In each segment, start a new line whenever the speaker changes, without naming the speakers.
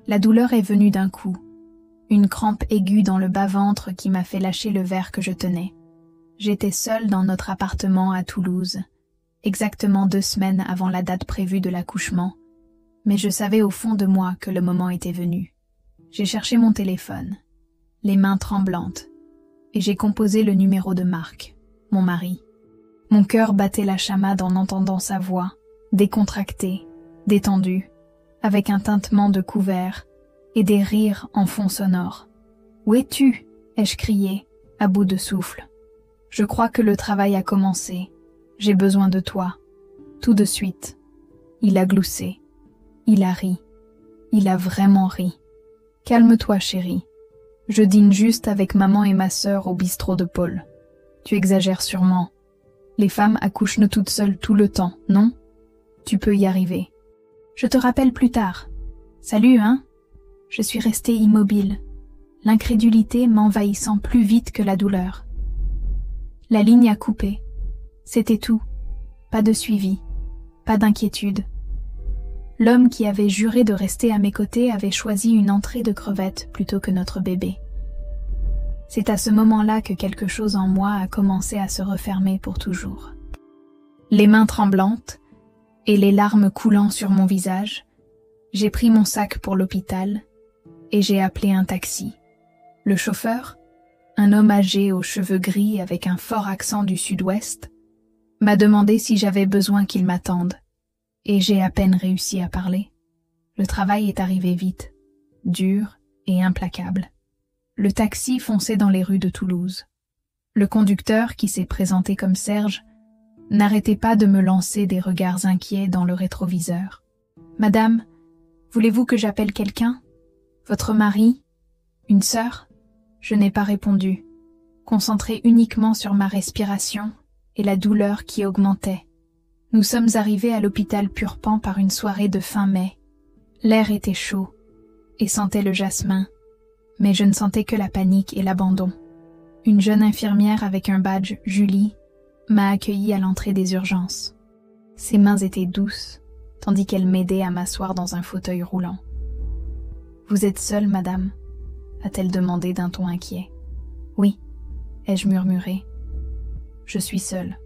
La douleur est venue d'un coup, une crampe aiguë dans le bas-ventre qui m'a fait lâcher le verre que je tenais. J'étais seule dans notre appartement à Toulouse, exactement 2 semaines avant la date prévue de l'accouchement, mais je savais au fond de moi que le moment était venu. J'ai cherché mon téléphone, les mains tremblantes, et j'ai composé le numéro de Marc, mon mari. Mon cœur battait la chamade en entendant sa voix, décontractée, détendue, avec un tintement de couvert et des rires en fond sonore. « Où es-tu » ai-je crié, à bout de souffle. « Je crois que le travail a commencé. J'ai besoin de toi. Tout de suite. » Il a gloussé. Il a ri. Il a vraiment ri. « Calme-toi, chérie. Je dîne juste avec maman et ma sœur au bistrot de Paul. Tu exagères sûrement. Les femmes accouchent toutes seules tout le temps, non? Tu peux y arriver. Je te rappelle plus tard. Salut, hein? Je suis restée immobile, l'incrédulité m'envahissant plus vite que la douleur. La ligne a coupé. C'était tout. Pas de suivi. Pas d'inquiétude. L'homme qui avait juré de rester à mes côtés avait choisi une entrée de crevettes plutôt que notre bébé. C'est à ce moment-là que quelque chose en moi a commencé à se refermer pour toujours. Les mains tremblantes et les larmes coulant sur mon visage, j'ai pris mon sac pour l'hôpital et j'ai appelé un taxi. Le chauffeur, un homme âgé aux cheveux gris avec un fort accent du sud-ouest, m'a demandé si j'avais besoin qu'il m'attende, et j'ai à peine réussi à parler. Le travail est arrivé vite, dur et implacable. Le taxi fonçait dans les rues de Toulouse. Le conducteur, qui s'est présenté comme Serge, n'arrêtait pas de me lancer des regards inquiets dans le rétroviseur. « Madame, voulez-vous que j'appelle quelqu'un? Votre mari? Une sœur ?» Je n'ai pas répondu, concentré uniquement sur ma respiration et la douleur qui augmentait. Nous sommes arrivés à l'hôpital Purpan par une soirée de fin mai. L'air était chaud et sentait le jasmin, mais je ne sentais que la panique et l'abandon. Une jeune infirmière avec un badge « Julie » m'a accueillie à l'entrée des urgences. Ses mains étaient douces, tandis qu'elle m'aidait à m'asseoir dans un fauteuil roulant. « Vous êtes seule, madame ?» a-t-elle demandé d'un ton inquiet. « Oui, » ai-je murmuré. « Je suis seule. »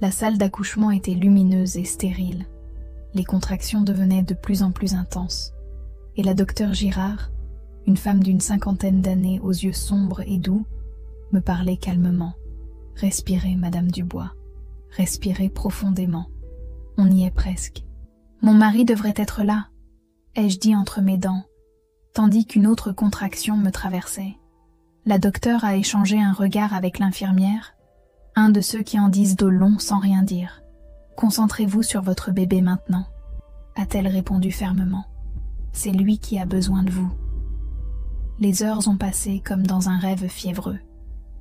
La salle d'accouchement était lumineuse et stérile. Les contractions devenaient de plus en plus intenses. Et la docteure Girard, une femme d'une 50aine d'années aux yeux sombres et doux, me parlait calmement. « Respirez, Madame Dubois. Respirez profondément. On y est presque. »« Mon mari devrait être là, » ai-je dit entre mes dents, tandis qu'une autre contraction me traversait. La docteure a échangé un regard avec l'infirmière, un de ceux qui en disent de long sans rien dire. « Concentrez-vous sur votre bébé maintenant, » a-t-elle répondu fermement. « C'est lui qui a besoin de vous. » Les heures ont passé comme dans un rêve fiévreux.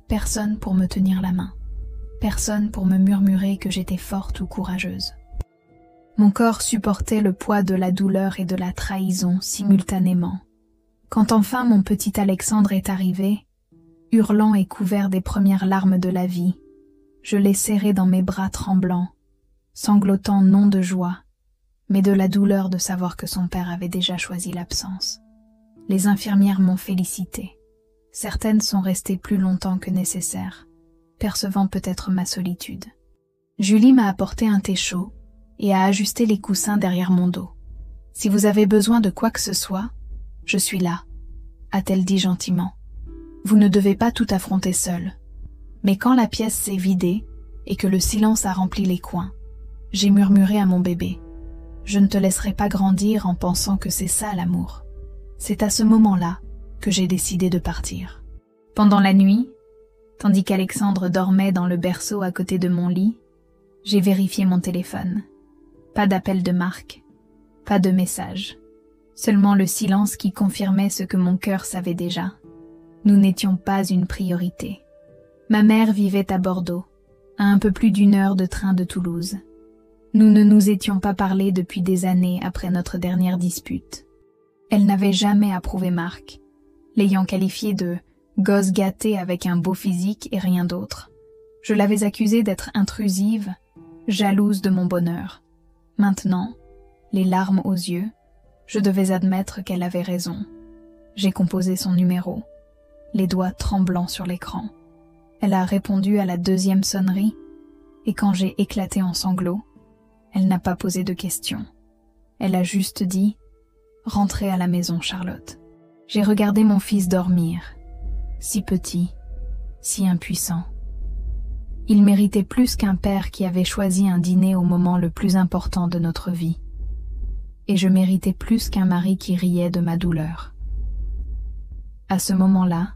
Personne pour me tenir la main. Personne pour me murmurer que j'étais forte ou courageuse. Mon corps supportait le poids de la douleur et de la trahison simultanément. Quand enfin mon petit Alexandre est arrivé, hurlant et couvert des premières larmes de la vie, je l'ai serré dans mes bras tremblants, sanglotant non de joie, mais de la douleur de savoir que son père avait déjà choisi l'absence. Les infirmières m'ont félicité. Certaines sont restées plus longtemps que nécessaire, percevant peut-être ma solitude. Julie m'a apporté un thé chaud et a ajusté les coussins derrière mon dos. « Si vous avez besoin de quoi que ce soit, je suis là, » a-t-elle dit gentiment. « Vous ne devez pas tout affronter seule. » Mais quand la pièce s'est vidée et que le silence a rempli les coins, j'ai murmuré à mon bébé. « Je ne te laisserai pas grandir en pensant que c'est ça l'amour. » C'est à ce moment-là que j'ai décidé de partir. Pendant la nuit, tandis qu'Alexandre dormait dans le berceau à côté de mon lit, j'ai vérifié mon téléphone. Pas d'appel de Marc, pas de message. Seulement le silence qui confirmait ce que mon cœur savait déjà. Nous n'étions pas une priorité. Ma mère vivait à Bordeaux, à un peu plus d'1 heure de train de Toulouse. Nous ne nous étions pas parlé depuis des années après notre dernière dispute. Elle n'avait jamais approuvé Marc, l'ayant qualifié de « gosse gâté avec un beau physique et rien d'autre ». Je l'avais accusée d'être intrusive, jalouse de mon bonheur. Maintenant, les larmes aux yeux, Je devais admettre qu'elle avait raison. J'ai composé son numéro, les doigts tremblants sur l'écran. Elle a répondu à la deuxième sonnerie, et quand j'ai éclaté en sanglots, elle n'a pas posé de questions. Elle a juste dit « Rentrez à la maison, Charlotte ». J'ai regardé mon fils dormir, si petit, si impuissant. Il méritait plus qu'un père qui avait choisi un dîner au moment le plus important de notre vie. Et je méritais plus qu'un mari qui riait de ma douleur. À ce moment-là,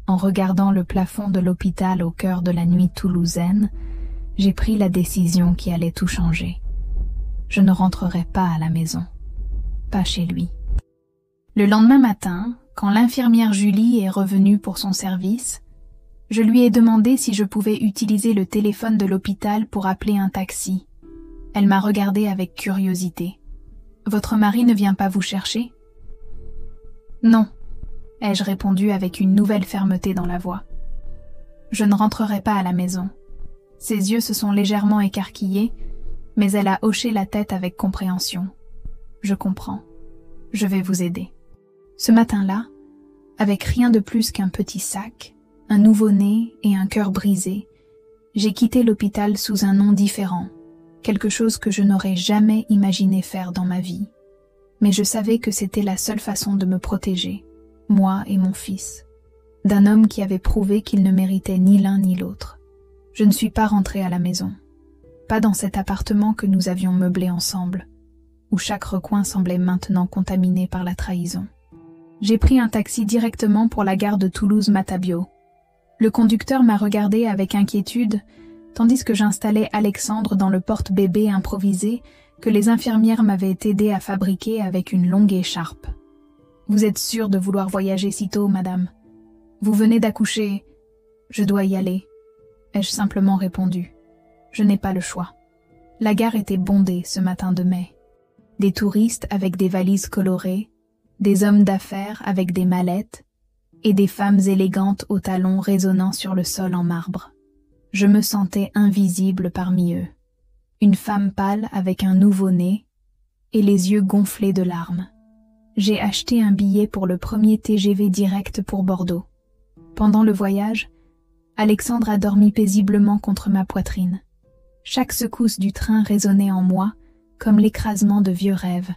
en regardant le plafond de l'hôpital au cœur de la nuit toulousaine, j'ai pris la décision qui allait tout changer. Je ne rentrerai pas à la maison, pas chez lui. Le lendemain matin, quand l'infirmière Julie est revenue pour son service, je lui ai demandé si je pouvais utiliser le téléphone de l'hôpital pour appeler un taxi. Elle m'a regardé avec curiosité. « Votre mari ne vient pas vous chercher ?»« Non », ai-je répondu avec une nouvelle fermeté dans la voix. « Je ne rentrerai pas à la maison. » Ses yeux se sont légèrement écarquillés, mais elle a hoché la tête avec compréhension. « Je comprends. Je vais vous aider. » Ce matin-là, avec rien de plus qu'un petit sac, un nouveau-né et un cœur brisé, j'ai quitté l'hôpital sous un nom différent, quelque chose que je n'aurais jamais imaginé faire dans ma vie. Mais je savais que c'était la seule façon de me protéger, moi et mon fils, d'un homme qui avait prouvé qu'il ne méritait ni l'un ni l'autre. Je ne suis pas rentrée à la maison, pas dans cet appartement que nous avions meublé ensemble, où chaque recoin semblait maintenant contaminé par la trahison. J'ai pris un taxi directement pour la gare de Toulouse-Matabiau. Le conducteur m'a regardé avec inquiétude, tandis que j'installais Alexandre dans le porte-bébé improvisé que les infirmières m'avaient aidé à fabriquer avec une longue écharpe. « Vous êtes sûre de vouloir voyager si tôt, madame? Vous venez d'accoucher. Je dois y aller. » ai-je simplement répondu. Je n'ai pas le choix. La gare était bondée ce matin de mai. Des touristes avec des valises colorées, des hommes d'affaires avec des mallettes, et des femmes élégantes aux talons résonnant sur le sol en marbre. Je me sentais invisible parmi eux. Une femme pâle avec un nouveau-né et les yeux gonflés de larmes. J'ai acheté un billet pour le premier TGV direct pour Bordeaux. Pendant le voyage, Alexandre a dormi paisiblement contre ma poitrine. Chaque secousse du train résonnait en moi comme l'écrasement de vieux rêves.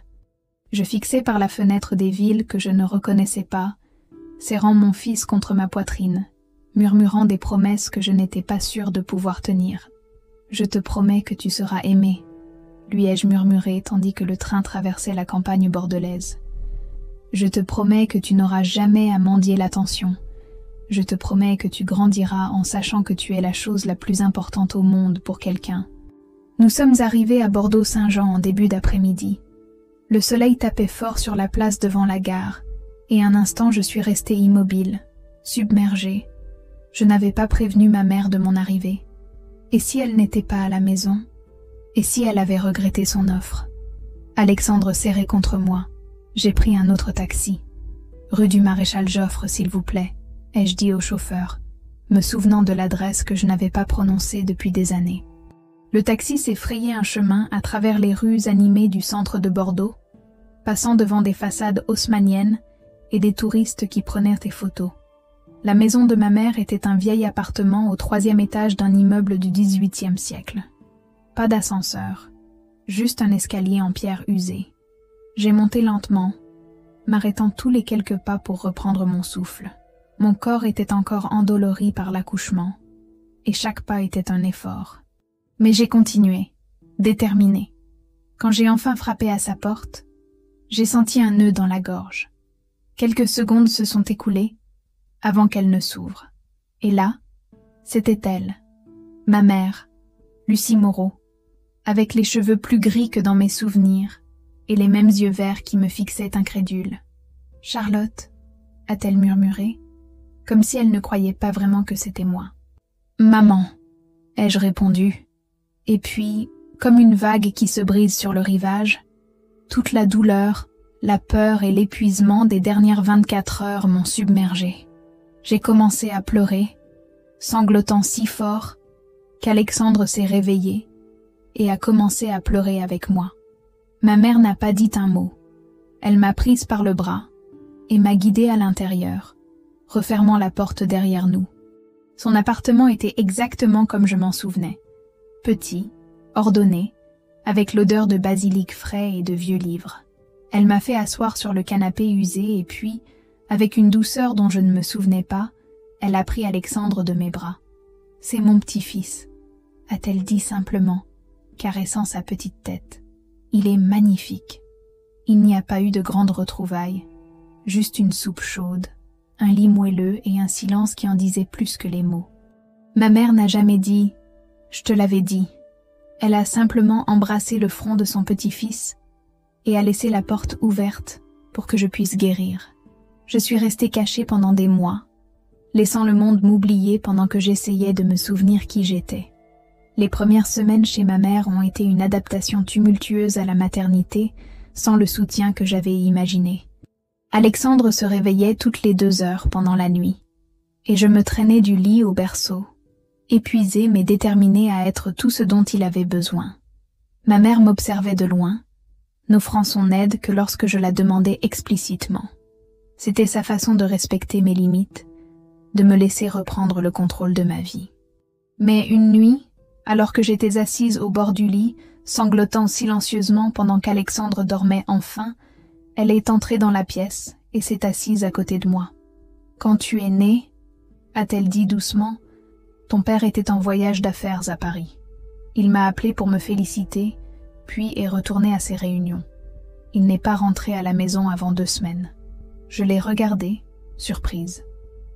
Je fixais par la fenêtre des villes que je ne reconnaissais pas, serrant mon fils contre ma poitrine, murmurant des promesses que je n'étais pas sûre de pouvoir tenir. « Je te promets que tu seras aimé », lui ai-je murmuré tandis que le train traversait la campagne bordelaise. « Je te promets que tu n'auras jamais à mendier l'attention. Je te promets que tu grandiras en sachant que tu es la chose la plus importante au monde pour quelqu'un. » Nous sommes arrivés à Bordeaux-Saint-Jean en début d'après-midi. Le soleil tapait fort sur la place devant la gare, et un instant je suis restée immobile, submergée. Je n'avais pas prévenu ma mère de mon arrivée. Et si elle n'était pas à la maison? Et si elle avait regretté son offre? Alexandre serré contre moi. J'ai pris un autre taxi. « Rue du Maréchal Joffre, s'il vous plaît », ai-je dit au chauffeur, me souvenant de l'adresse que je n'avais pas prononcée depuis des années. Le taxi s'est frayé un chemin à travers les rues animées du centre de Bordeaux, passant devant des façades haussmanniennes et des touristes qui prenaient des photos. La maison de ma mère était un vieil appartement au 3e étage d'un immeuble du XVIIIe siècle. Pas d'ascenseur, juste un escalier en pierre usée. J'ai monté lentement, m'arrêtant tous les quelques pas pour reprendre mon souffle. Mon corps était encore endolori par l'accouchement, et chaque pas était un effort. Mais j'ai continué, déterminée. Quand j'ai enfin frappé à sa porte, j'ai senti un nœud dans la gorge. Quelques secondes se sont écoulées avant qu'elle ne s'ouvre. Et là, c'était elle, ma mère, Lucie Moreau, avec les cheveux plus gris que dans mes souvenirs et les mêmes yeux verts qui me fixaient incrédule. « Charlotte » a-t-elle murmuré, comme si elle ne croyait pas vraiment que c'était moi. « Maman » ai-je répondu. Et puis, comme une vague qui se brise sur le rivage, toute la douleur, la peur et l'épuisement des dernières 24 heures m'ont submergée. J'ai commencé à pleurer, sanglotant si fort qu'Alexandre s'est réveillé et a commencé à pleurer avec moi. Ma mère n'a pas dit un mot, Elle m'a prise par le bras et m'a guidée à l'intérieur, refermant la porte derrière nous. Son appartement était exactement comme je m'en souvenais. Petit, ordonné, avec l'odeur de basilic frais et de vieux livres. Elle m'a fait asseoir sur le canapé usé et puis, avec une douceur dont je ne me souvenais pas, elle a pris Alexandre de mes bras. « C'est mon petit-fils », a-t-elle dit simplement, caressant sa petite tête. « Il est magnifique. » Il n'y a pas eu de grandes retrouvailles, juste une soupe chaude, un lit moelleux et un silence qui en disait plus que les mots. Ma mère n'a jamais dit « je te l'avais dit ». Elle a simplement embrassé le front de son petit-fils et a laissé la porte ouverte pour que je puisse guérir. Je suis restée cachée pendant des mois, laissant le monde m'oublier pendant que j'essayais de me souvenir qui j'étais. Les premières semaines chez ma mère ont été une adaptation tumultueuse à la maternité, sans le soutien que j'avais imaginé. Alexandre se réveillait toutes les 2 heures pendant la nuit, et je me traînais du lit au berceau, épuisée mais déterminée à être tout ce dont il avait besoin. Ma mère m'observait de loin, n'offrant son aide que lorsque je la demandais explicitement. C'était sa façon de respecter mes limites, de me laisser reprendre le contrôle de ma vie. Mais une nuit, alors que j'étais assise au bord du lit, sanglotant silencieusement pendant qu'Alexandre dormait enfin, elle est entrée dans la pièce et s'est assise à côté de moi. « Quand tu es né, a-t-elle dit doucement, ton père était en voyage d'affaires à Paris. Il m'a appelé pour me féliciter, puis est retourné à ses réunions. Il n'est pas rentré à la maison avant 2 semaines. Je l'ai regardée, surprise.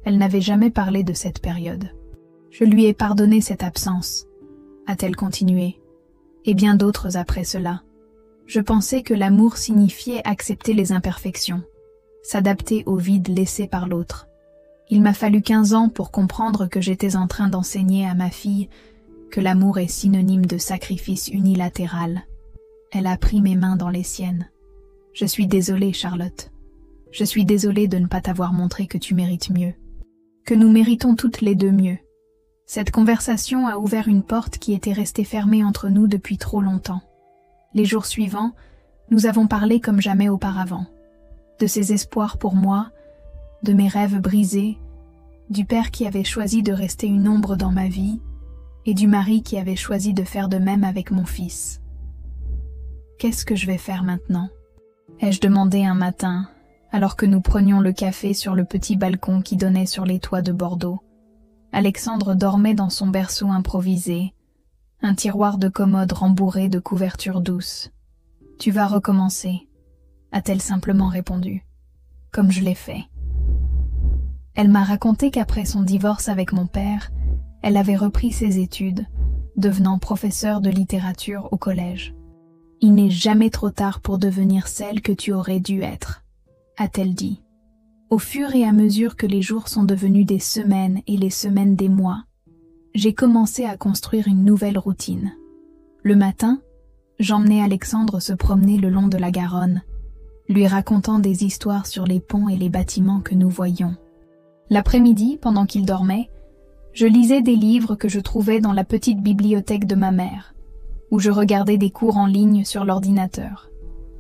Elle n'avait jamais parlé de cette période. Je lui ai pardonné cette absence, a-t-elle continué, et bien d'autres après cela. Je pensais que l'amour signifiait accepter les imperfections, s'adapter au vide laissé par l'autre. Il m'a fallu 15 ans pour comprendre que j'étais en train d'enseigner à ma fille que l'amour est synonyme de sacrifice unilatéral. Elle a pris mes mains dans les siennes. Je suis désolée, Charlotte. Je suis désolée de ne pas t'avoir montré que tu mérites mieux. Que nous méritons toutes les deux mieux. Cette conversation a ouvert une porte qui était restée fermée entre nous depuis trop longtemps. Les jours suivants, nous avons parlé comme jamais auparavant. De ses espoirs pour moi, de mes rêves brisés, du père qui avait choisi de rester une ombre dans ma vie, et du mari qui avait choisi de faire de même avec mon fils. Qu'est-ce que je vais faire maintenant ? Ai-je demandé un matin, alors que nous prenions le café sur le petit balcon qui donnait sur les toits de Bordeaux. Alexandre dormait dans son berceau improvisé, un tiroir de commode rembourré de couvertures douces. « Tu vas recommencer », a-t-elle simplement répondu, comme je l'ai fait. Elle m'a raconté qu'après son divorce avec mon père, elle avait repris ses études, devenant professeure de littérature au collège. « Il n'est jamais trop tard pour devenir celle que tu aurais dû être », a-t-elle dit. Au fur et à mesure que les jours sont devenus des semaines et les semaines des mois, j'ai commencé à construire une nouvelle routine. Le matin, j'emmenais Alexandre se promener le long de la Garonne, lui racontant des histoires sur les ponts et les bâtiments que nous voyions. L'après-midi, pendant qu'il dormait, je lisais des livres que je trouvais dans la petite bibliothèque de ma mère, où je regardais des cours en ligne sur l'ordinateur.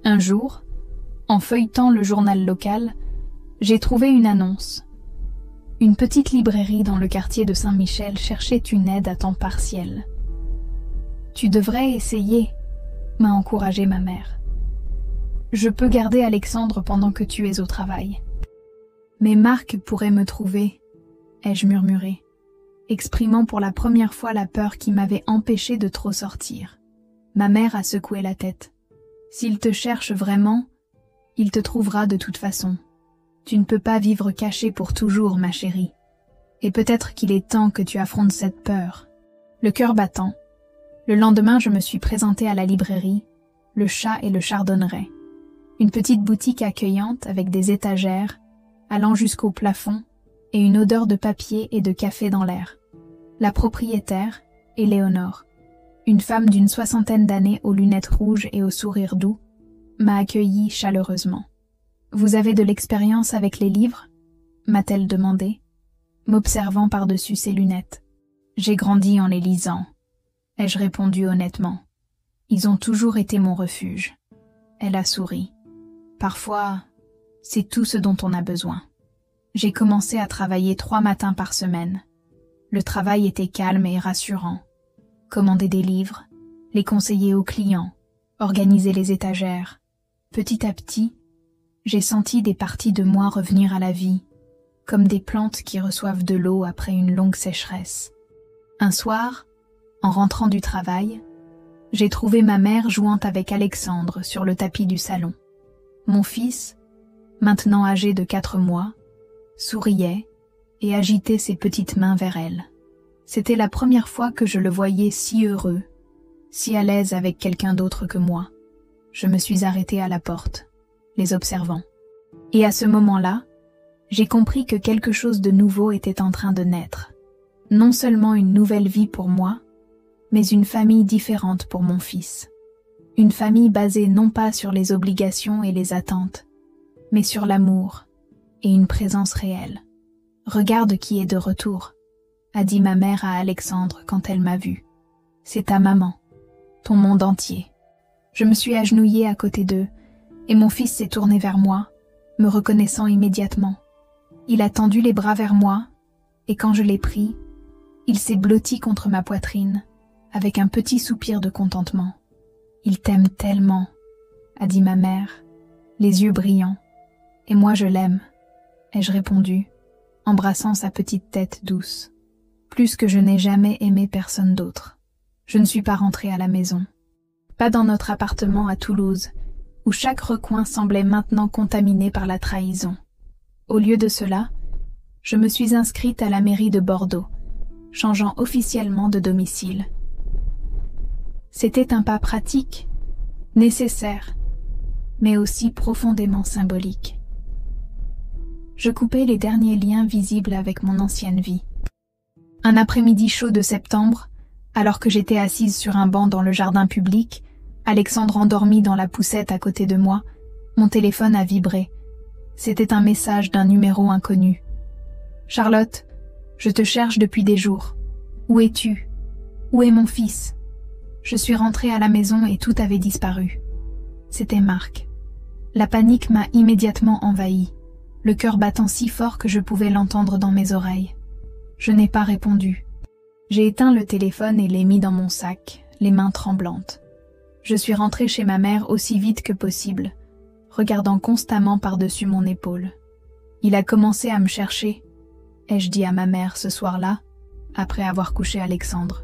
Un jour, en feuilletant le journal local, j'ai trouvé une annonce. Une petite librairie dans le quartier de Saint-Michel cherchait une aide à temps partiel. « Tu devrais essayer », m'a encouragée ma mère. « Je peux garder Alexandre pendant que tu es au travail. »« Mais Marc pourrait me trouver », ai-je murmuré, exprimant pour la première fois la peur qui m'avait empêché de trop sortir. Ma mère a secoué la tête. « S'il te cherche vraiment, il te trouvera de toute façon. Tu ne peux pas vivre caché pour toujours, ma chérie. Et peut-être qu'il est temps que tu affrontes cette peur. » Le cœur battant, le lendemain je me suis présentée à la librairie, le chat et le chardonneret. Une petite boutique accueillante avec des étagères, allant jusqu'au plafond, et une odeur de papier et de café dans l'air. La propriétaire, Éléonore, une femme d'une 60aine d'années aux lunettes rouges et au sourire doux, m'a accueillie chaleureusement. « Vous avez de l'expérience avec les livres ?» m'a-t-elle demandé, m'observant par-dessus ses lunettes. « J'ai grandi en les lisant », ai-je répondu honnêtement. « Ils ont toujours été mon refuge. » Elle a souri. « Parfois, c'est tout ce dont on a besoin. J'ai commencé à travailler 3 matins par semaine. Le travail était calme et rassurant. Commander des livres, les conseiller aux clients, organiser les étagères. Petit à petit, j'ai senti des parties de moi revenir à la vie, comme des plantes qui reçoivent de l'eau après une longue sécheresse. Un soir, en rentrant du travail, j'ai trouvé ma mère jouant avec Alexandre sur le tapis du salon. Mon fils, maintenant âgé de 4 mois, souriait et agitait ses petites mains vers elle. C'était la première fois que je le voyais si heureux, si à l'aise avec quelqu'un d'autre que moi. Je me suis arrêtée à la porte, les observant. Et à ce moment-là, j'ai compris que quelque chose de nouveau était en train de naître. Non seulement une nouvelle vie pour moi, mais une famille différente pour mon fils. Une famille basée non pas sur les obligations et les attentes, mais sur l'amour et une présence réelle. « Regarde qui est de retour », a dit ma mère à Alexandre quand elle m'a vue. « C'est ta maman, ton monde entier. » Je me suis agenouillée à côté d'eux, et mon fils s'est tourné vers moi, me reconnaissant immédiatement. Il a tendu les bras vers moi, et quand je l'ai pris, il s'est blotti contre ma poitrine, avec un petit soupir de contentement. « Il t'aime tellement », a dit ma mère, les yeux brillants. « Et moi je l'aime », ai-je répondu, embrassant sa petite tête douce. Plus que je n'ai jamais aimé personne d'autre. Je ne suis pas rentrée à la maison. Pas dans notre appartement à Toulouse, où chaque recoin semblait maintenant contaminé par la trahison. Au lieu de cela, je me suis inscrite à la mairie de Bordeaux, changeant officiellement de domicile. C'était un pas pratique, nécessaire, mais aussi profondément symbolique. Je coupais les derniers liens visibles avec mon ancienne vie. Un après-midi chaud de septembre, alors que j'étais assise sur un banc dans le jardin public, Alexandre endormi dans la poussette à côté de moi, mon téléphone a vibré. C'était un message d'un numéro inconnu. « Charlotte, je te cherche depuis des jours. Où es-tu? Où est mon fils ?» Je suis rentrée à la maison et tout avait disparu. C'était Marc. La panique m'a immédiatement envahie, le cœur battant si fort que je pouvais l'entendre dans mes oreilles. Je n'ai pas répondu. J'ai éteint le téléphone et l'ai mis dans mon sac, les mains tremblantes. Je suis rentrée chez ma mère aussi vite que possible, regardant constamment par-dessus mon épaule. Il a commencé à me chercher, ai-je dit à ma mère ce soir-là, après avoir couché Alexandre.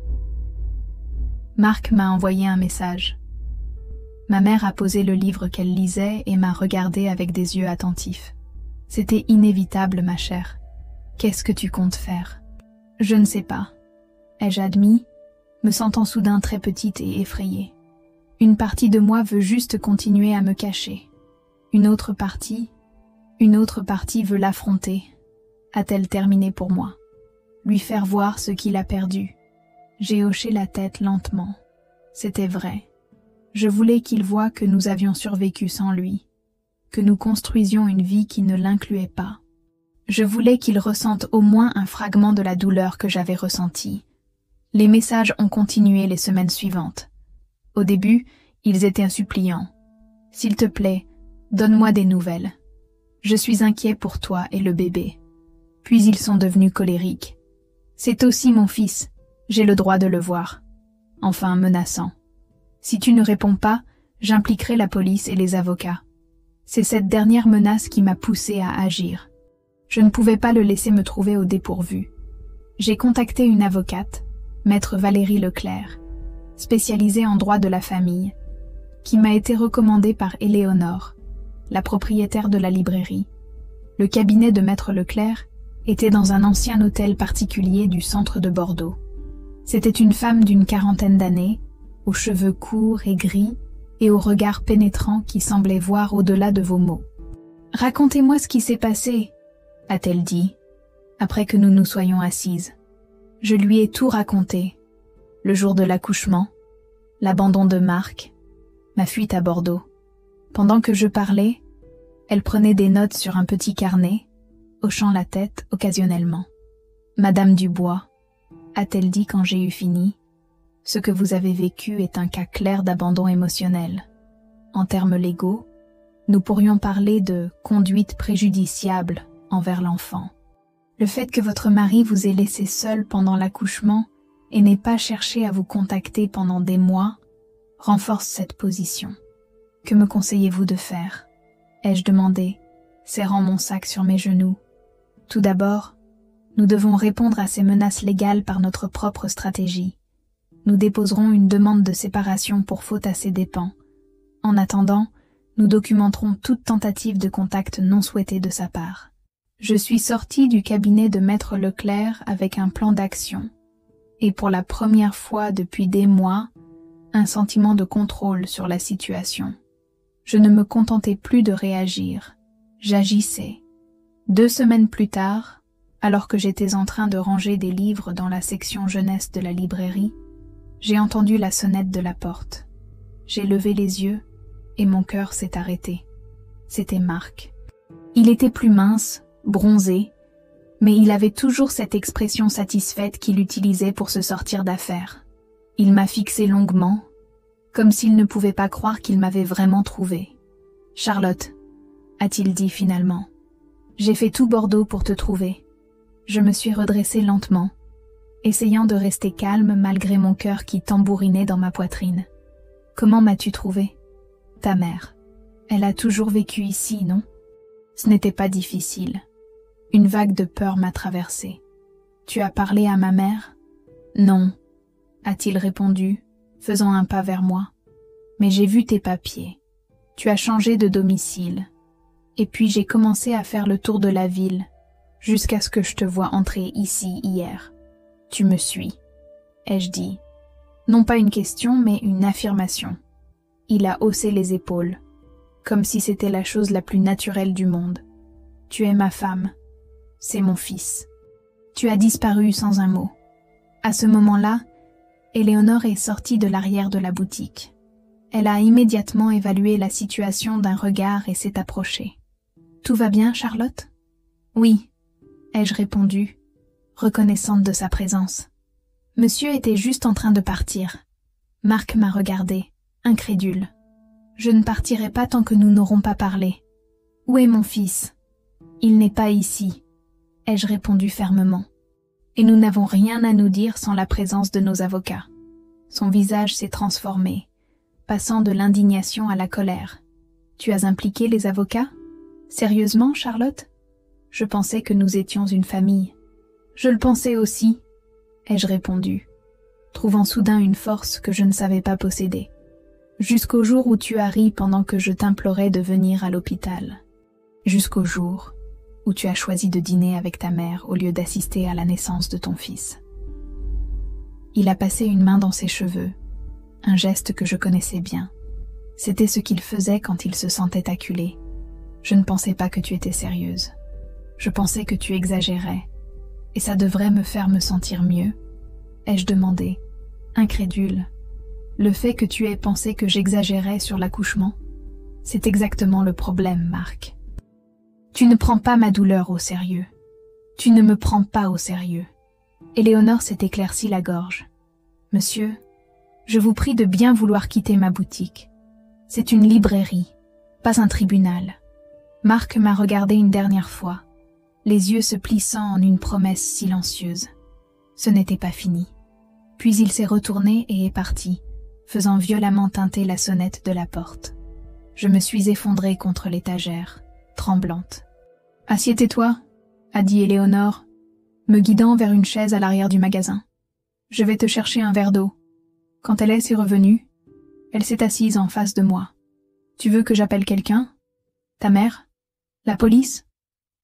Marc m'a envoyé un message. Ma mère a posé le livre qu'elle lisait et m'a regardée avec des yeux attentifs. C'était inévitable, ma chère. Qu'est-ce que tu comptes faire? Je ne sais pas, ai-je admis, me sentant soudain très petite et effrayée. Une partie de moi veut juste continuer à me cacher. Une autre partie veut l'affronter, a-t-elle terminé pour moi. Lui faire voir ce qu'il a perdu. J'ai hoché la tête lentement. C'était vrai. Je voulais qu'il voie que nous avions survécu sans lui, que nous construisions une vie qui ne l'incluait pas. Je voulais qu'il ressente au moins un fragment de la douleur que j'avais ressentie. Les messages ont continué les semaines suivantes. Au début, ils étaient suppliants. « S'il te plaît, donne-moi des nouvelles. Je suis inquiet pour toi et le bébé. » Puis ils sont devenus colériques. « C'est aussi mon fils. J'ai le droit de le voir. » Enfin menaçant. « Si tu ne réponds pas, j'impliquerai la police et les avocats. » C'est cette dernière menace qui m'a poussée à agir. Je ne pouvais pas le laisser me trouver au dépourvu. J'ai contacté une avocate, maître Valérie Leclerc, spécialisée en droit de la famille, qui m'a été recommandée par Éléonore, la propriétaire de la librairie. Le cabinet de maître Leclerc était dans un ancien hôtel particulier du centre de Bordeaux. C'était une femme d'une 40aine d'années, aux cheveux courts et gris et au regard pénétrant qui semblait voir au-delà de vos mots. « Racontez-moi ce qui s'est passé », a-t-elle dit, après que nous nous soyons assises. Je lui ai tout raconté. Le jour de l'accouchement, l'abandon de Marc, ma fuite à Bordeaux. Pendant que je parlais, elle prenait des notes sur un petit carnet, hochant la tête occasionnellement. « Madame Dubois », a-t-elle dit quand j'ai eu fini, « ce que vous avez vécu est un cas clair d'abandon émotionnel. En termes légaux, Nous pourrions parler de conduite préjudiciable envers l'enfant. Le fait que votre mari vous ait laissé seul pendant l'accouchement et n'ait pas cherché à vous contacter pendant des mois renforce cette position. Que me conseillez-vous de faire ? Ai-je demandé, serrant mon sac sur mes genoux. Tout d'abord, nous devons répondre à ces menaces légales par notre propre stratégie. Nous déposerons une demande de séparation pour faute à ses dépens. En attendant, nous documenterons toute tentative de contact non souhaité de sa part. Je suis sortie du cabinet de Maître Leclerc avec un plan d'action. Et pour la première fois depuis des mois, un sentiment de contrôle sur la situation. Je ne me contentais plus de réagir. J'agissais. 2 semaines plus tard, alors que j'étais en train de ranger des livres dans la section jeunesse de la librairie, j'ai entendu la sonnette de la porte. J'ai levé les yeux et mon cœur s'est arrêté. C'était Marc. Il était plus mince, bronzé, mais il avait toujours cette expression satisfaite qu'il utilisait pour se sortir d'affaire. Il m'a fixé longuement, comme s'il ne pouvait pas croire qu'il m'avait vraiment trouvé. « Charlotte », a-t-il dit finalement, « j'ai fait tout Bordeaux pour te trouver. » Je me suis redressée lentement, essayant de rester calme malgré mon cœur qui tambourinait dans ma poitrine. « Comment m'as-tu trouvé ? Ta mère. Elle a toujours vécu ici, non ? » Ce n'était pas difficile. Une vague de peur m'a traversée. « Tu as parlé à ma mère ? » ?»« Non, » a-t-il répondu, faisant un pas vers moi. « Mais j'ai vu tes papiers. Tu as changé de domicile. Et puis j'ai commencé à faire le tour de la ville, jusqu'à ce que je te voie entrer ici hier. Tu me suis, » ai-je dit. Non pas une question, mais une affirmation. Il a haussé les épaules, comme si c'était la chose la plus naturelle du monde. « Tu es ma femme. C'est mon fils. » Tu as disparu sans un mot. À ce moment-là, Éléonore est sortie de l'arrière de la boutique. Elle a immédiatement évalué la situation d'un regard et s'est approchée. « Tout va bien, Charlotte ? » « Oui, » ai-je répondu, reconnaissante de sa présence. Monsieur était juste en train de partir. Marc m'a regardé, incrédule. « Je ne partirai pas tant que nous n'aurons pas parlé. »« Où est mon fils ? » ?»« Il n'est pas ici, » ai-je répondu fermement. Et nous n'avons rien à nous dire sans la présence de nos avocats. Son visage s'est transformé, passant de l'indignation à la colère. « Tu as impliqué les avocats ? Sérieusement, Charlotte ? Je pensais que nous étions une famille. »« Je le pensais aussi, » ai-je répondu, trouvant soudain une force que je ne savais pas posséder. Jusqu'au jour où tu as ri pendant que je t'implorais de venir à l'hôpital. Jusqu'au jour où tu as choisi de dîner avec ta mère au lieu d'assister à la naissance de ton fils. Il a passé une main dans ses cheveux, un geste que je connaissais bien. C'était ce qu'il faisait quand il se sentait acculé. Je ne pensais pas que tu étais sérieuse. Je pensais que tu exagérais, et ça devrait me faire me sentir mieux, ai-je demandé, incrédule. Le fait que tu aies pensé que j'exagérais sur l'accouchement, c'est exactement le problème, Marc. Tu ne prends pas ma douleur au sérieux. Tu ne me prends pas au sérieux. Éléonore s'est éclairci la gorge. Monsieur, je vous prie de bien vouloir quitter ma boutique. C'est une librairie, pas un tribunal. Marc m'a regardé une dernière fois, les yeux se plissant en une promesse silencieuse. Ce n'était pas fini. Puis il s'est retourné et est parti, faisant violemment tinter la sonnette de la porte. Je me suis effondrée contre l'étagère, tremblante. « Assieds-toi, » a dit Éléonore, me guidant vers une chaise à l'arrière du magasin. « Je vais te chercher un verre d'eau. » Quand elle est revenue, elle s'est assise en face de moi. « Tu veux que j'appelle quelqu'un ? Ta mère ? La police ? »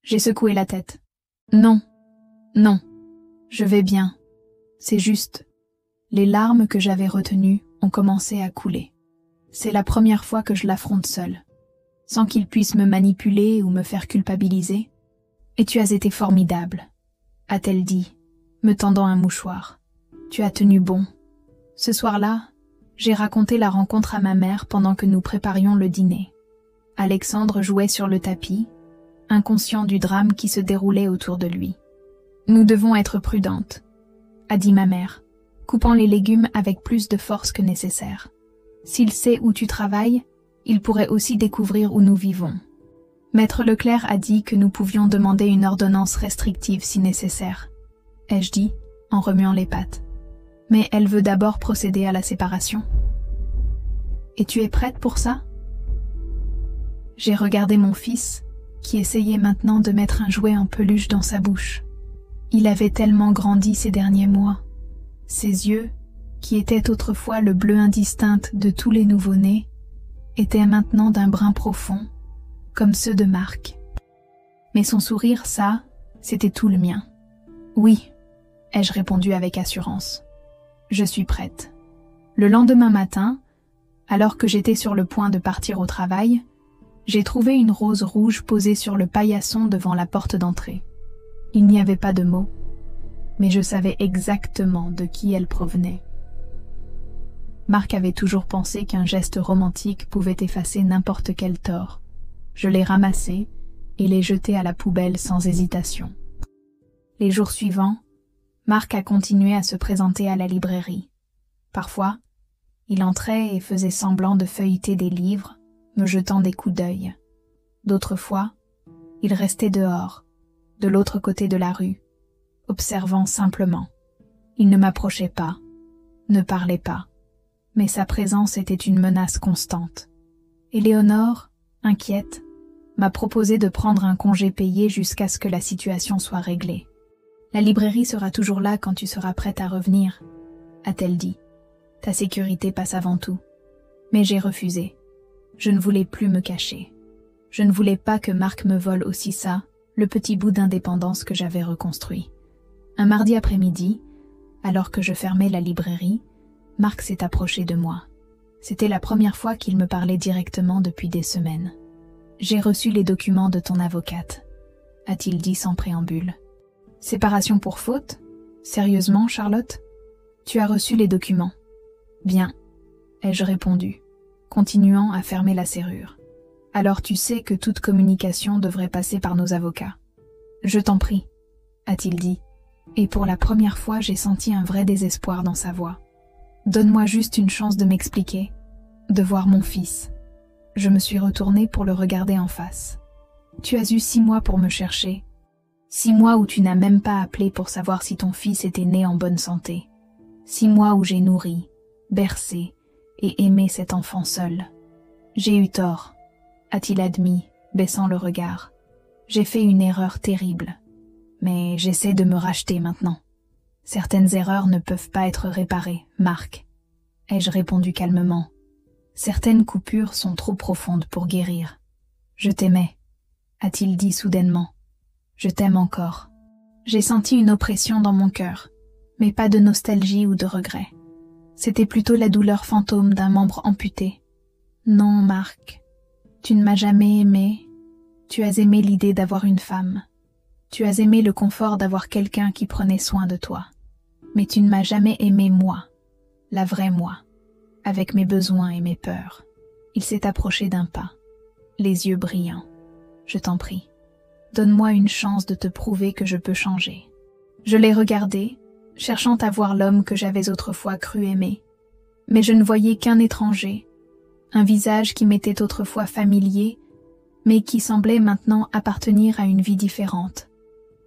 J'ai secoué la tête. « Non, non, je vais bien. C'est juste. » Les larmes que j'avais retenues ont commencé à couler. C'est la première fois que je l'affronte seule, sans qu'il puisse me manipuler ou me faire culpabiliser. « Et tu as été formidable, » a-t-elle dit, me tendant un mouchoir. « Tu as tenu bon. » Ce soir-là, j'ai raconté la rencontre à ma mère pendant que nous préparions le dîner. Alexandre jouait sur le tapis, inconscient du drame qui se déroulait autour de lui. « Nous devons être prudentes, » a dit ma mère, coupant les légumes avec plus de force que nécessaire. « S'il sait où tu travailles, Il pourrait aussi découvrir où nous vivons. Maître Leclerc a dit que nous pouvions demander une ordonnance restrictive si nécessaire, ai-je dit, en remuant les pattes. Mais elle veut d'abord procéder à la séparation. Et tu es prête pour ça? J'ai regardé mon fils, qui essayait maintenant de mettre un jouet en peluche dans sa bouche. Il avait tellement grandi ces derniers mois. Ses yeux, qui étaient autrefois le bleu indistinct de tous les nouveau-nés, étaient maintenant d'un brun profond, comme ceux de Marc. Mais son sourire, ça, c'était tout le mien. Oui, ai-je répondu avec assurance. Je suis prête. Le lendemain matin, alors que j'étais sur le point de partir au travail, j'ai trouvé une rose rouge posée sur le paillasson devant la porte d'entrée. Il n'y avait pas de mots, mais je savais exactement de qui elle provenait. Marc avait toujours pensé qu'un geste romantique pouvait effacer n'importe quel tort. Je l'ai ramassé et l'ai jeté à la poubelle sans hésitation. Les jours suivants, Marc a continué à se présenter à la librairie. Parfois, il entrait et faisait semblant de feuilleter des livres, me jetant des coups d'œil. D'autres fois, il restait dehors, de l'autre côté de la rue, observant simplement. Il ne m'approchait pas, ne parlait pas, mais sa présence était une menace constante. Éléonore, inquiète, m'a proposé de prendre un congé payé jusqu'à ce que la situation soit réglée. « La librairie sera toujours là quand tu seras prête à revenir », a-t-elle dit. « Ta sécurité passe avant tout. » Mais j'ai refusé. Je ne voulais plus me cacher. Je ne voulais pas que Marc me vole aussi ça, le petit bout d'indépendance que j'avais reconstruit. Un mardi après-midi, alors que je fermais la librairie, Marc s'est approché de moi. C'était la première fois qu'il me parlait directement depuis des semaines. « J'ai reçu les documents de ton avocate », a-t-il dit sans préambule. « Séparation pour faute? Sérieusement, Charlotte? Tu as reçu les documents. »« Bien, » ai-je répondu, continuant à fermer la serrure. « Alors tu sais que toute communication devrait passer par nos avocats. »« Je t'en prie, » a-t-il dit, et pour la première fois j'ai senti un vrai désespoir dans sa voix. « Donne-moi juste une chance de m'expliquer, de voir mon fils. » Je me suis retournée pour le regarder en face. « Tu as eu 6 mois pour me chercher. 6 mois où tu n'as même pas appelé pour savoir si ton fils était né en bonne santé. 6 mois où j'ai nourri, bercé et aimé cet enfant seul. J'ai eu tort, a-t-il admis, baissant le regard. J'ai fait une erreur terrible, mais j'essaie de me racheter maintenant. Certaines erreurs ne peuvent pas être réparées, Marc, ai-je répondu calmement. Certaines coupures sont trop profondes pour guérir. Je t'aimais, a-t-il dit soudainement. Je t'aime encore. J'ai senti une oppression dans mon cœur, mais pas de nostalgie ou de regret. C'était plutôt la douleur fantôme d'un membre amputé. Non, Marc, tu ne m'as jamais aimé. Tu as aimé l'idée d'avoir une femme. Tu as aimé le confort d'avoir quelqu'un qui prenait soin de toi. Mais tu ne m'as jamais aimé moi, la vraie moi, avec mes besoins et mes peurs. Il s'est approché d'un pas, les yeux brillants. Je t'en prie, donne-moi une chance de te prouver que je peux changer. Je l'ai regardé, cherchant à voir l'homme que j'avais autrefois cru aimer. Mais je ne voyais qu'un étranger, un visage qui m'était autrefois familier, mais qui semblait maintenant appartenir à une vie différente,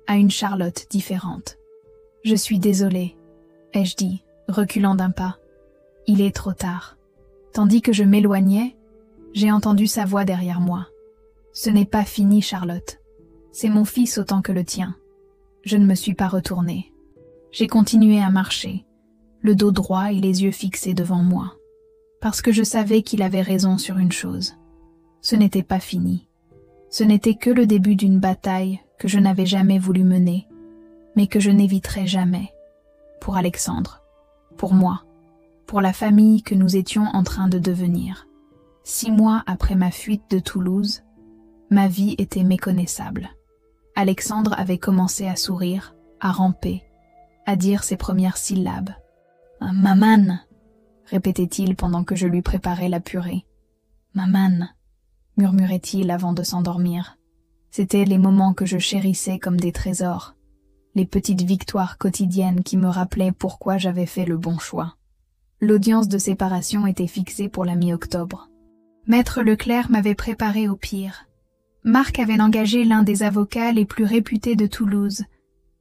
à une Charlotte différente. « Je suis désolée », ai-je dit, reculant d'un pas. « Il est trop tard. » Tandis que je m'éloignais, j'ai entendu sa voix derrière moi. « Ce n'est pas fini, Charlotte. C'est mon fils autant que le tien. » Je ne me suis pas retournée. J'ai continué à marcher, le dos droit et les yeux fixés devant moi, parce que je savais qu'il avait raison sur une chose. Ce n'était pas fini. Ce n'était que le début d'une bataille que je n'avais jamais voulu mener, mais que je n'éviterai jamais. Pour Alexandre, pour moi, pour la famille que nous étions en train de devenir. 6 mois après ma fuite de Toulouse, ma vie était méconnaissable. Alexandre avait commencé à sourire, à ramper, à dire ses premières syllabes. « Maman !» répétait-il pendant que je lui préparais la purée. « Maman !» murmurait-il avant de s'endormir. C'étaient les moments que je chérissais comme des trésors, les petites victoires quotidiennes qui me rappelaient pourquoi j'avais fait le bon choix. L'audience de séparation était fixée pour la mi-octobre. Maître Leclerc m'avait préparé au pire. Marc avait engagé l'un des avocats les plus réputés de Toulouse,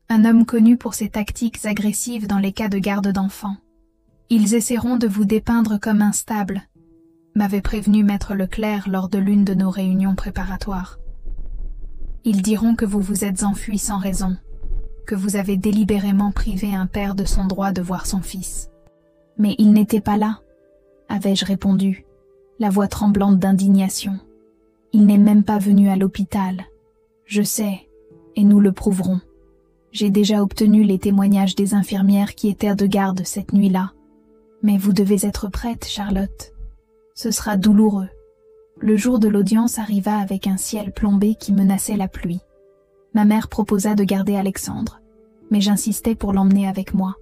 un homme connu pour ses tactiques agressives dans les cas de garde d'enfants. Ils essaieront de vous dépeindre comme instable, m'avait prévenu Maître Leclerc lors de l'une de nos réunions préparatoires. Ils diront que vous vous êtes enfui sans raison, que vous avez délibérément privé un père de son droit de voir son fils. Mais il n'était pas là, avais-je répondu, la voix tremblante d'indignation. Il n'est même pas venu à l'hôpital. Je sais, et nous le prouverons. J'ai déjà obtenu les témoignages des infirmières qui étaient de garde cette nuit-là. Mais vous devez être prête, Charlotte. Ce sera douloureux. Le jour de l'audience arriva avec un ciel plombé qui menaçait la pluie. Ma mère proposa de garder Alexandre, mais j'insistais pour l'emmener avec moi.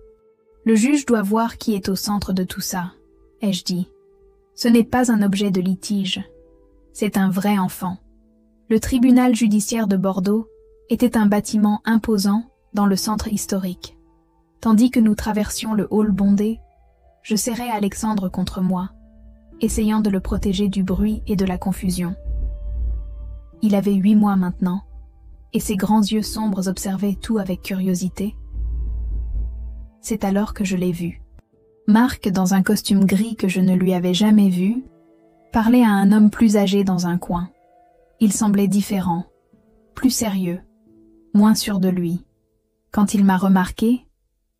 Le juge doit voir qui est au centre de tout ça, ai-je dit. Ce n'est pas un objet de litige. C'est un vrai enfant. Le tribunal judiciaire de Bordeaux était un bâtiment imposant dans le centre historique. Tandis que nous traversions le hall bondé, je serrais Alexandre contre moi, essayant de le protéger du bruit et de la confusion. Il avait 8 mois maintenant, et ses grands yeux sombres observaient tout avec curiosité. C'est alors que je l'ai vu. Marc, dans un costume gris que je ne lui avais jamais vu, parlait à un homme plus âgé dans un coin. Il semblait différent, plus sérieux, moins sûr de lui. Quand il m'a remarqué,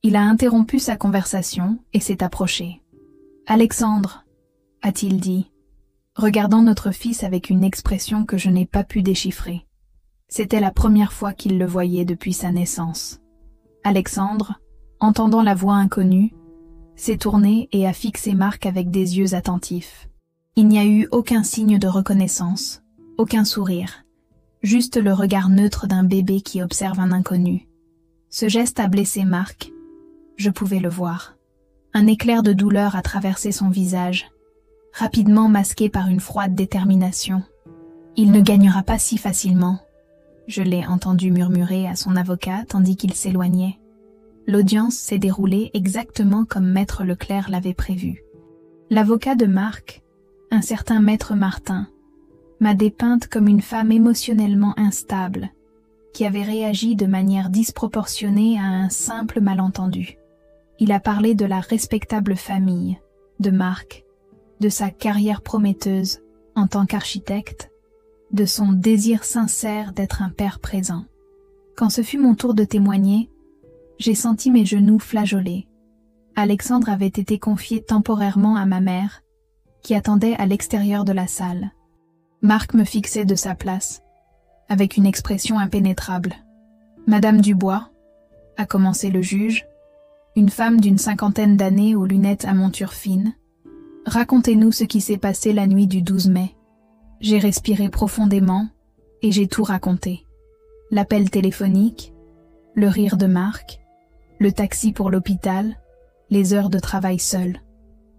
il a interrompu sa conversation et s'est approché. « Alexandre » a-t-il dit, regardant notre fils avec une expression que je n'ai pas pu déchiffrer. C'était la première fois qu'il le voyait depuis sa naissance. Alexandre, entendant la voix inconnue, s'est tourné et a fixé Marc avec des yeux attentifs. Il n'y a eu aucun signe de reconnaissance, aucun sourire, juste le regard neutre d'un bébé qui observe un inconnu. Ce geste a blessé Marc, je pouvais le voir. Un éclair de douleur a traversé son visage, rapidement masqué par une froide détermination. Il ne gagnera pas si facilement, je l'ai entendu murmurer à son avocat tandis qu'il s'éloignait. L'audience s'est déroulée exactement comme Maître Leclerc l'avait prévu. L'avocat de Marc, un certain Maître Martin, m'a dépeinte comme une femme émotionnellement instable, qui avait réagi de manière disproportionnée à un simple malentendu. Il a parlé de la respectable famille, de Marc, de sa carrière prometteuse en tant qu'architecte, de son désir sincère d'être un père présent. Quand ce fut mon tour de témoigner, j'ai senti mes genoux flageoler. Alexandre avait été confié temporairement à ma mère, qui attendait à l'extérieur de la salle. Marc me fixait de sa place, avec une expression impénétrable. « Madame Dubois » a commencé le juge, une femme d'une 50aine d'années aux lunettes à monture fine. « Racontez-nous ce qui s'est passé la nuit du 12 mai. » J'ai respiré profondément et j'ai tout raconté. L'appel téléphonique, le rire de Marc, le taxi pour l'hôpital, les heures de travail seul.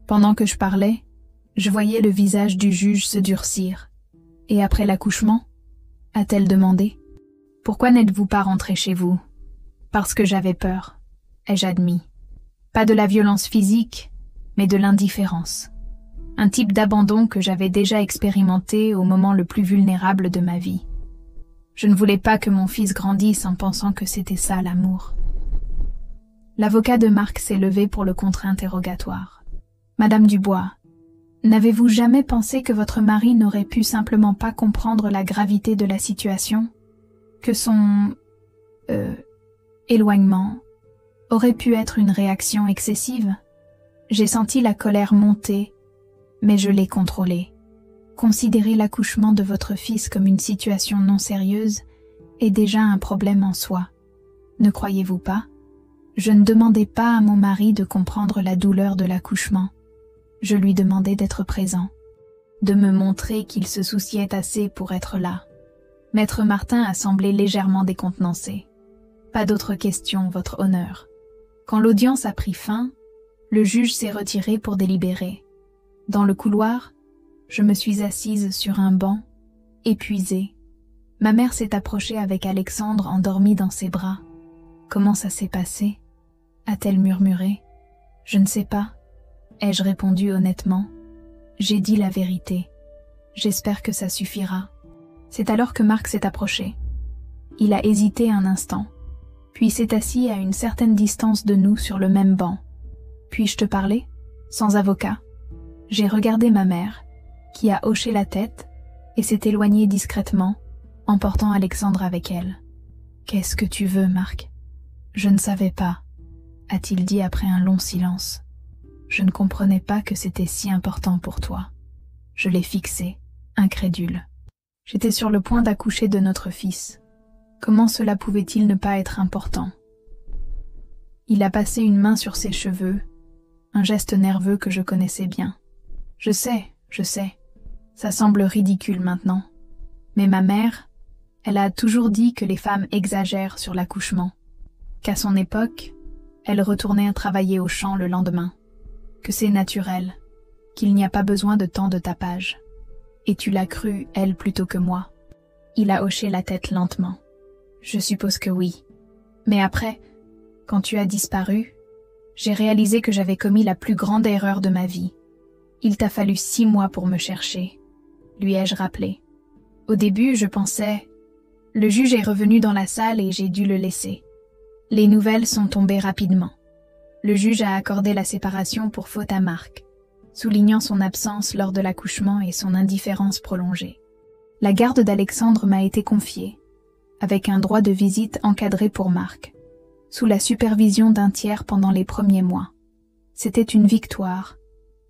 Pendant que je parlais, je voyais le visage du juge se durcir. « Et après l'accouchement ?» a-t-elle demandé. « Pourquoi n'êtes-vous pas rentré chez vous ?»« Parce que j'avais peur, » ai-je admis. Pas de la violence physique, mais de l'indifférence. Un type d'abandon que j'avais déjà expérimenté au moment le plus vulnérable de ma vie. Je ne voulais pas que mon fils grandisse en pensant que c'était ça l'amour. L'avocat de Marc s'est levé pour le contre-interrogatoire. « Madame Dubois, n'avez-vous jamais pensé que votre mari n'aurait pu simplement pas comprendre la gravité de la situation? Que son... éloignement aurait pu être une réaction excessive? J'ai senti la colère monter, mais je l'ai contrôlée. Considérer l'accouchement de votre fils comme une situation non sérieuse est déjà un problème en soi. Ne croyez-vous pas? Je ne demandais pas à mon mari de comprendre la douleur de l'accouchement. Je lui demandais d'être présent, de me montrer qu'il se souciait assez pour être là. Maître Martin a semblé légèrement décontenancé. Pas d'autres questions, votre honneur. Quand l'audience a pris fin, le juge s'est retiré pour délibérer. Dans le couloir, je me suis assise sur un banc, épuisée. Ma mère s'est approchée avec Alexandre endormi dans ses bras. « Comment ça s'est passé ?» a-t-elle murmuré. « Je ne sais pas. » ai-je répondu honnêtement. J'ai dit la vérité. J'espère que ça suffira. C'est alors que Marc s'est approché. Il a hésité un instant, puis s'est assis à une certaine distance de nous sur le même banc. Puis-je te parler? Sans avocat. J'ai regardé ma mère, qui a hoché la tête et s'est éloignée discrètement, emportant Alexandre avec elle. « Qu'est-ce que tu veux, Marc ?»« Je ne savais pas, » a-t-il dit après un long silence. « Je ne comprenais pas que c'était si important pour toi. » Je l'ai fixé, incrédule. J'étais sur le point d'accoucher de notre fils. Comment cela pouvait-il ne pas être important? Il a passé une main sur ses cheveux, un geste nerveux que je connaissais bien. Je sais, ça semble ridicule maintenant. Mais ma mère, elle a toujours dit que les femmes exagèrent sur l'accouchement, qu'à son époque, elle retournait travailler au champ le lendemain, que c'est naturel, qu'il n'y a pas besoin de tant de tapage. Et tu l'as cru, elle, plutôt que moi. Il a hoché la tête lentement. Je suppose que oui. Mais après, quand tu as disparu, j'ai réalisé que j'avais commis la plus grande erreur de ma vie. Il t'a fallu 6 mois pour me chercher, lui ai-je rappelé. Au début, je pensais... Le juge est revenu dans la salle et j'ai dû le laisser. Les nouvelles sont tombées rapidement. Le juge a accordé la séparation pour faute à Marc, soulignant son absence lors de l'accouchement et son indifférence prolongée. La garde d'Alexandre m'a été confiée, avec un droit de visite encadré pour Marc, sous la supervision d'un tiers pendant les premiers mois. C'était une victoire,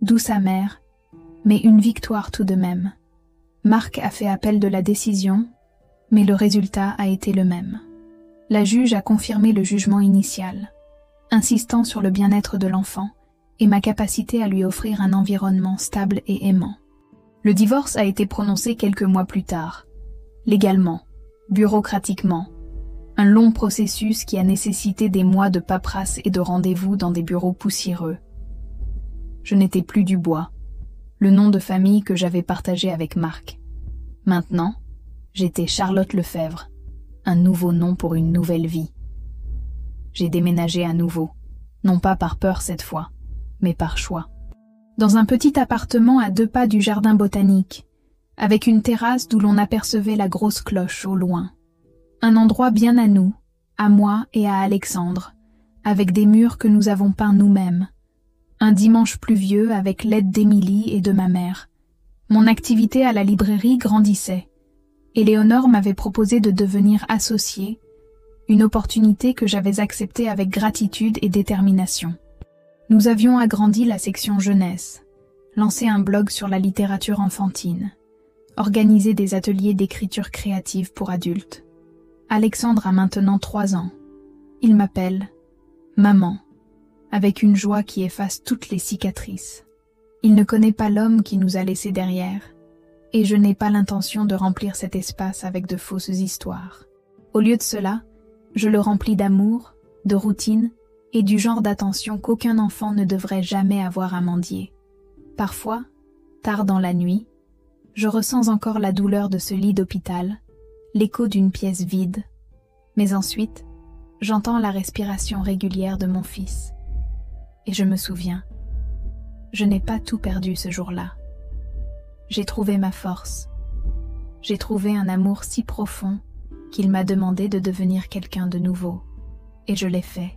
douce amère, mais une victoire tout de même. Marc a fait appel de la décision, mais le résultat a été le même. La juge a confirmé le jugement initial, insistant sur le bien-être de l'enfant et ma capacité à lui offrir un environnement stable et aimant. Le divorce a été prononcé quelques mois plus tard, légalement, bureaucratiquement, un long processus qui a nécessité des mois de paperasse et de rendez-vous dans des bureaux poussiéreux. Je n'étais plus Dubois, le nom de famille que j'avais partagé avec Marc. Maintenant, j'étais Charlotte Lefebvre, un nouveau nom pour une nouvelle vie. J'ai déménagé à nouveau, non pas par peur cette fois, mais par choix. Dans un petit appartement à 2 pas du jardin botanique, avec une terrasse d'où l'on apercevait la grosse cloche au loin. Un endroit bien à nous, à moi et à Alexandre, avec des murs que nous avons peints nous-mêmes. Un dimanche pluvieux avec l'aide d'Émilie et de ma mère. Mon activité à la librairie grandissait. Éléonore m'avait proposé de devenir associée, une opportunité que j'avais acceptée avec gratitude et détermination. Nous avions agrandi la section jeunesse, lancé un blog sur la littérature enfantine, organisé des ateliers d'écriture créative pour adultes. Alexandre a maintenant 3 ans. Il m'appelle « Maman », avec une joie qui efface toutes les cicatrices. Il ne connaît pas l'homme qui nous a laissés derrière, et je n'ai pas l'intention de remplir cet espace avec de fausses histoires. Au lieu de cela, je le remplis d'amour, de routine et du genre d'attention qu'aucun enfant ne devrait jamais avoir à mendier. Parfois, tard dans la nuit, je ressens encore la douleur de ce lit d'hôpital, l'écho d'une pièce vide, mais ensuite, j'entends la respiration régulière de mon fils. Et je me souviens, je n'ai pas tout perdu ce jour-là. J'ai trouvé ma force. J'ai trouvé un amour si profond qu'il m'a demandé de devenir quelqu'un de nouveau. Et je l'ai fait.